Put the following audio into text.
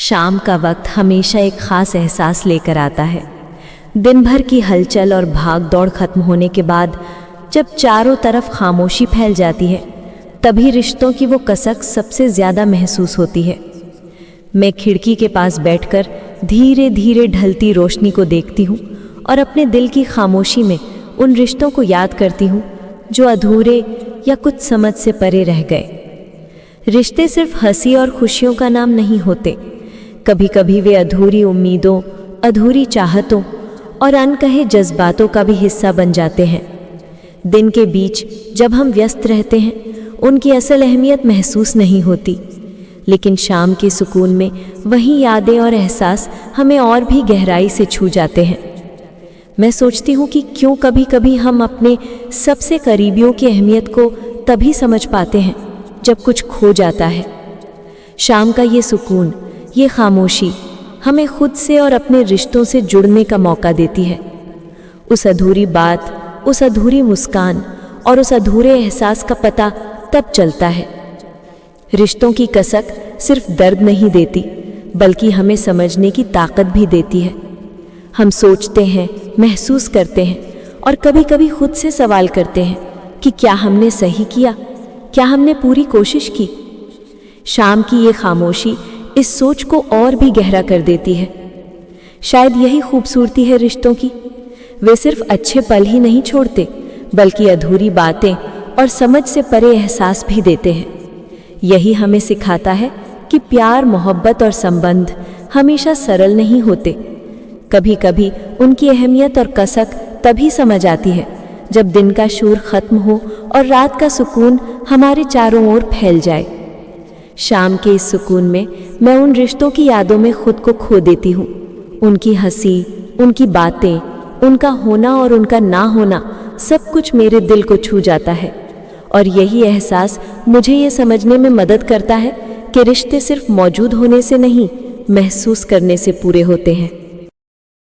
शाम का वक्त हमेशा एक ख़ास एहसास लेकर आता है। दिन भर की हलचल और भाग दौड़ खत्म होने के बाद जब चारों तरफ खामोशी फैल जाती है, तभी रिश्तों की वो कसक सबसे ज़्यादा महसूस होती है। मैं खिड़की के पास बैठकर धीरे धीरे ढलती रोशनी को देखती हूँ और अपने दिल की खामोशी में उन रिश्तों को याद करती हूँ जो अधूरे या कुछ समझ से परे रह गए। रिश्ते सिर्फ हंसी और खुशियों का नाम नहीं होते। कभी कभी वे अधूरी उम्मीदों, अधूरी चाहतों और अनकहे जज्बातों का भी हिस्सा बन जाते हैं। दिन के बीच जब हम व्यस्त रहते हैं, उनकी असल अहमियत महसूस नहीं होती, लेकिन शाम के सुकून में वही यादें और एहसास हमें और भी गहराई से छू जाते हैं। मैं सोचती हूँ कि क्यों कभी कभी हम अपने सबसे करीबियों की अहमियत को तभी समझ पाते हैं जब कुछ खो जाता है। शाम का ये सुकून, ये खामोशी हमें खुद से और अपने रिश्तों से जुड़ने का मौका देती है। उस अधूरी बात, उस अधूरी मुस्कान और उस अधूरे एहसास का पता तब चलता है। रिश्तों की कसक सिर्फ दर्द नहीं देती, बल्कि हमें समझने की ताकत भी देती है। हम सोचते हैं, महसूस करते हैं और कभी कभी खुद से सवाल करते हैं कि क्या हमने सही किया, क्या हमने पूरी कोशिश की। शाम की ये खामोशी इस सोच को और भी गहरा कर देती है। शायद यही खूबसूरती है रिश्तों की। वे सिर्फ अच्छे पल ही नहीं छोड़ते, बल्कि अधूरी बातें और समझ से परे एहसास भी देते हैं। यही हमें सिखाता है कि प्यार, मोहब्बत और संबंध हमेशा सरल नहीं होते। कभी कभी उनकी अहमियत और कसक तभी समझ आती है जब दिन का शोर खत्म हो और रात का सुकून हमारे चारों ओर फैल जाए। शाम के इस सुकून में मैं उन रिश्तों की यादों में खुद को खो देती हूँ। उनकी हंसी, उनकी बातें, उनका होना और उनका ना होना सब कुछ मेरे दिल को छू जाता है। और यही एहसास मुझे ये समझने में मदद करता है कि रिश्ते सिर्फ मौजूद होने से नहीं, महसूस करने से पूरे होते हैं।